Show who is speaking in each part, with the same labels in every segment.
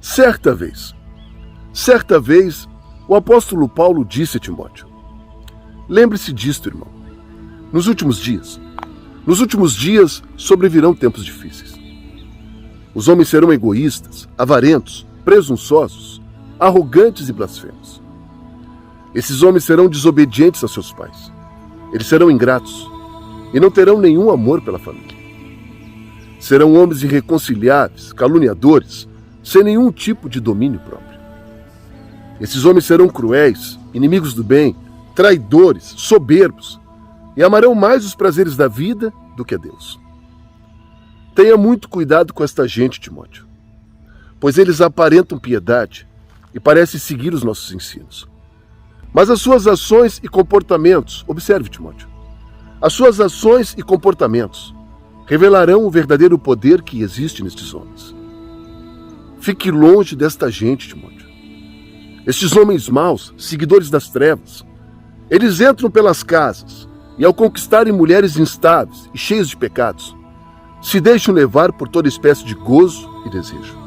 Speaker 1: Certa vez, o apóstolo Paulo disse a Timóteo: lembre-se disto, irmão. Nos últimos dias sobrevirão tempos difíceis. Os homens serão egoístas, avarentos, presunçosos, arrogantes e blasfemos. Esses homens serão desobedientes a seus pais. Eles serão ingratos e não terão nenhum amor pela família. Serão homens irreconciliáveis, caluniadores, sem nenhum tipo de domínio próprio. Esses homens serão cruéis, inimigos do bem, traidores, soberbos, e amarão mais os prazeres da vida do que a Deus. Tenha muito cuidado com esta gente, Timóteo, pois eles aparentam piedade e parecem seguir os nossos ensinos. Mas as suas ações e comportamentos, observe, Timóteo, as suas ações e comportamentos revelarão o verdadeiro poder que existe nestes homens. Fique longe desta gente, Timóteo. Estes homens maus, seguidores das trevas, eles entram pelas casas e, ao conquistarem mulheres instáveis e cheias de pecados, se deixam levar por toda espécie de gozo e desejo.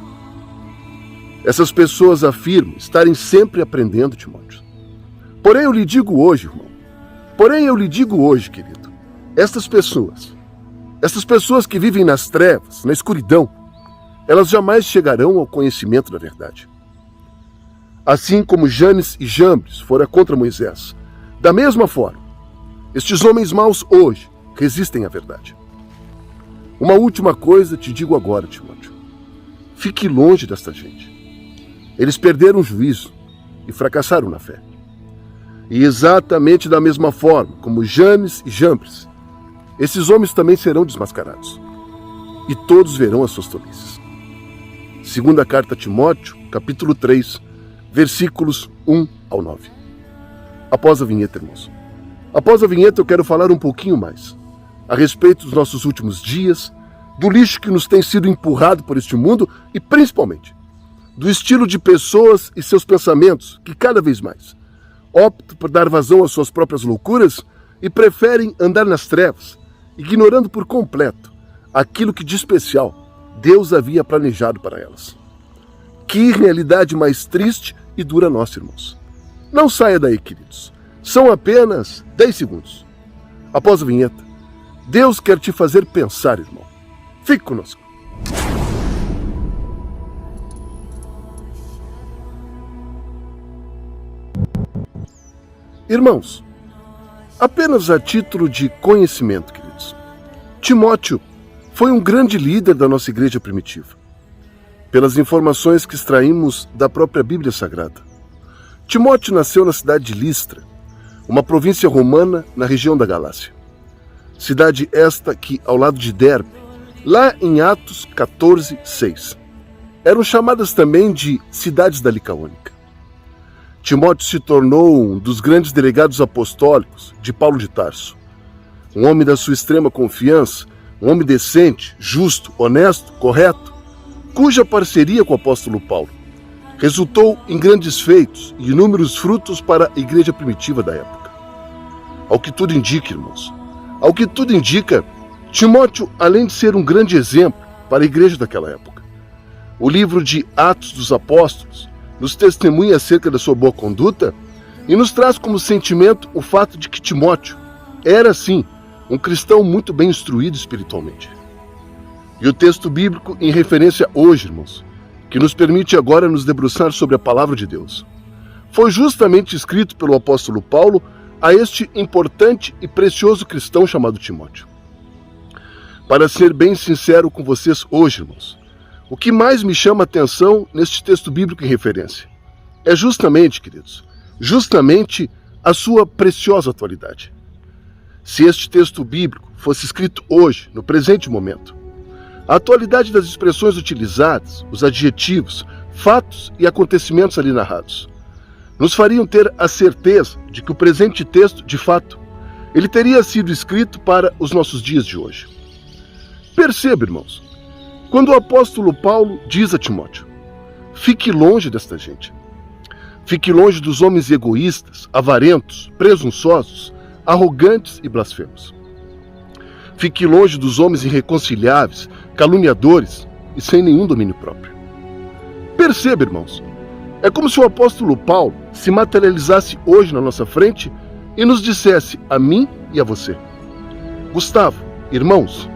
Speaker 1: Essas pessoas afirmam estarem sempre aprendendo, Timóteo. Porém, eu lhe digo hoje, irmão, querido, estas pessoas que vivem nas trevas, na escuridão, elas jamais chegarão ao conhecimento da verdade. Assim como Janes e Jambres foram contra Moisés, da mesma forma, estes homens maus hoje resistem à verdade. Uma última coisa te digo agora, Timóteo. Fique longe desta gente. Eles perderam o juízo e fracassaram na fé. E exatamente da mesma forma como Janes e Jambres, esses homens também serão desmascarados. E todos verão as suas tolices. Segunda carta a Timóteo, capítulo 3, versículos 1 ao 9. Após a vinheta, irmãos. Após a vinheta eu quero falar um pouquinho mais a respeito dos nossos últimos dias, do lixo que nos tem sido empurrado por este mundo e, principalmente, do estilo de pessoas e seus pensamentos que cada vez mais optam por dar vazão às suas próprias loucuras e preferem andar nas trevas, ignorando por completo aquilo que de especial Deus havia planejado para elas. Que realidade mais triste e dura nossa, irmãos. Não saia daí, queridos. São apenas 10 segundos. Após a vinheta, Deus quer te fazer pensar, irmão. Fique conosco. Irmãos, apenas a título de conhecimento, queridos, Timóteo foi um grande líder da nossa igreja primitiva. Pelas informações que extraímos da própria Bíblia Sagrada, Timóteo nasceu na cidade de Listra, uma província romana na região da Galácia. Cidade esta que, ao lado de Derbe, lá em Atos 14:6, eram chamadas também de cidades da Licaônica. Timóteo se tornou um dos grandes delegados apostólicos de Paulo de Tarso, um homem da sua extrema confiança, um homem decente, justo, honesto, correto, cuja parceria com o apóstolo Paulo resultou em grandes feitos e inúmeros frutos para a igreja primitiva da época. Ao que tudo indica, irmãos, Timóteo, além de ser um grande exemplo para a igreja daquela época, o livro de Atos dos Apóstolos nos testemunha acerca da sua boa conduta e nos traz como sentimento o fato de que Timóteo era, sim, um cristão muito bem instruído espiritualmente. E o texto bíblico em referência hoje, irmãos, que nos permite agora nos debruçar sobre a palavra de Deus, foi justamente escrito pelo apóstolo Paulo a este importante e precioso cristão chamado Timóteo. Para ser bem sincero com vocês hoje, irmãos, o que mais me chama a atenção neste texto bíblico em referência é justamente, queridos, a sua preciosa atualidade. Se este texto bíblico fosse escrito hoje, no presente momento, a atualidade das expressões utilizadas, os adjetivos, fatos e acontecimentos ali narrados, nos fariam ter a certeza de que o presente texto, de fato, ele teria sido escrito para os nossos dias de hoje. Perceba, irmãos, quando o apóstolo Paulo diz a Timóteo: fique longe desta gente. Fique longe dos homens egoístas, avarentos, presunçosos, arrogantes e blasfemos. Fique longe dos homens irreconciliáveis, caluniadores e sem nenhum domínio próprio. perceba, irmãos, é como se o apóstolo Paulo se materializasse hoje na nossa frente e nos dissesse a mim e a você: Gustavo, irmãos,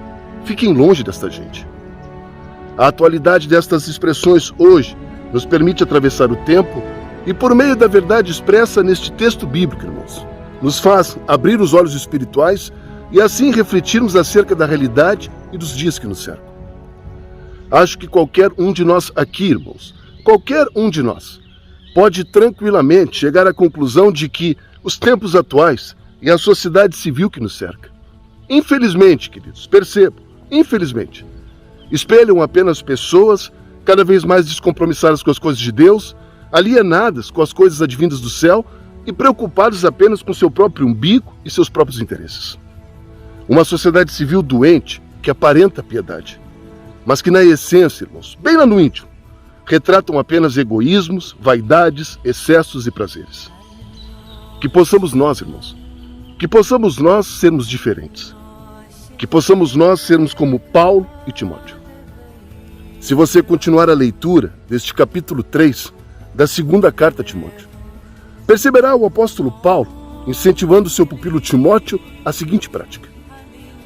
Speaker 1: fiquem longe desta gente. A atualidade destas expressões hoje nos permite atravessar o tempo e, por meio da verdade expressa neste texto bíblico, irmãos, nos faz abrir os olhos espirituais e assim refletirmos acerca da realidade e dos dias que nos cercam. Acho que qualquer um de nós aqui, irmãos, qualquer um de nós, pode tranquilamente chegar à conclusão de que os tempos atuais e a sociedade civil que nos cerca, infelizmente, queridos, percebam, infelizmente, espelham apenas pessoas cada vez mais descompromissadas com as coisas de Deus, alienadas com as coisas advindas do céu e preocupadas apenas com seu próprio umbigo e seus próprios interesses. Uma sociedade civil doente que aparenta piedade, mas que na essência, irmãos, bem lá no íntimo, retratam apenas egoísmos, vaidades, excessos e prazeres. Que possamos nós, irmãos, que possamos nós sermos diferentes. Que possamos nós sermos como Paulo e Timóteo. Se você continuar a leitura deste capítulo 3 da segunda carta a Timóteo, perceberá o apóstolo Paulo incentivando seu pupilo Timóteo a seguinte prática.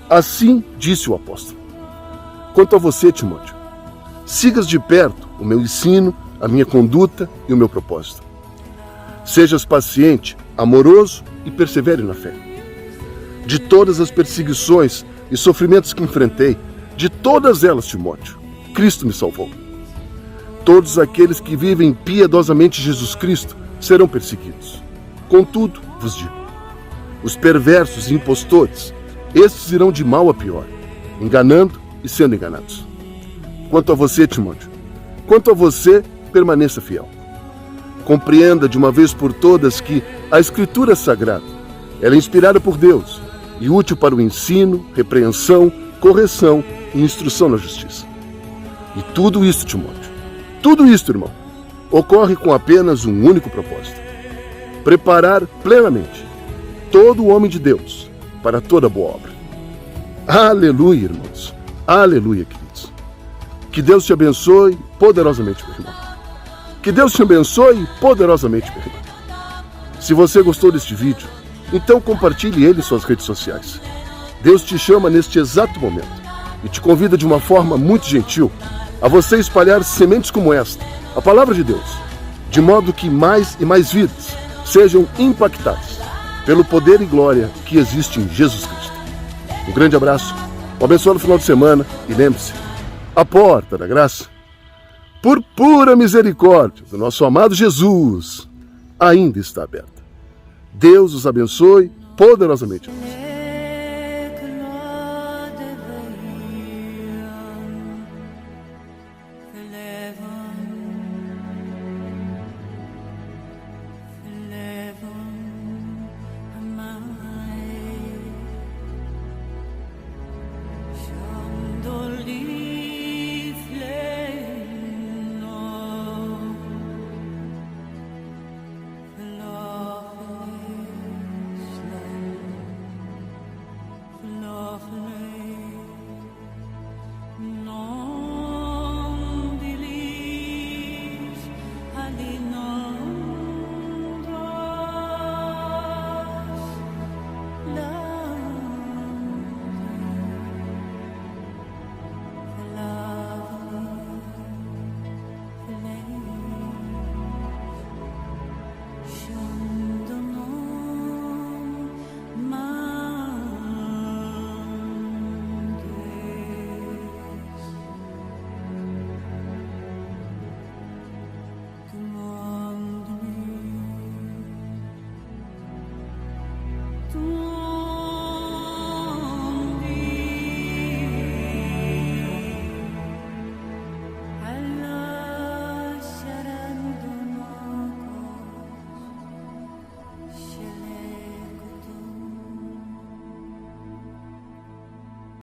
Speaker 1: Assim disse o apóstolo: quanto a você, Timóteo, sigas de perto o meu ensino, a minha conduta e o meu propósito. Sejas paciente, amoroso e persevere na fé. De todas as perseguições e sofrimentos que enfrentei, de todas elas, Timóteo, Cristo me salvou. Todos aqueles que vivem piedosamente Jesus Cristo serão perseguidos. Contudo, vos digo, os perversos e impostores, estes irão de mal a pior, enganando e sendo enganados. Quanto a você, Timóteo, quanto a você, permaneça fiel. Compreenda de uma vez por todas que a Escritura Sagrada, ela é inspirada por Deus e útil para o ensino, repreensão, correção e instrução na justiça. E tudo isso, Timóteo, tudo isso, irmão, ocorre com apenas um único propósito: preparar plenamente todo o homem de Deus para toda boa obra. Aleluia, irmãos. Aleluia, queridos. Que Deus te abençoe poderosamente, meu irmão. Que Deus te abençoe poderosamente, meu irmão. Se você gostou deste vídeo, então compartilhe ele em suas redes sociais. Deus te chama neste exato momento e te convida de uma forma muito gentil a você espalhar sementes como esta, a palavra de Deus, de modo que mais e mais vidas sejam impactadas pelo poder e glória que existe em Jesus Cristo. Um grande abraço, um abençoado final de semana e lembre-se, a porta da graça, por pura misericórdia do nosso amado Jesus, ainda está aberta. Deus os abençoe poderosamente.
Speaker 2: Lève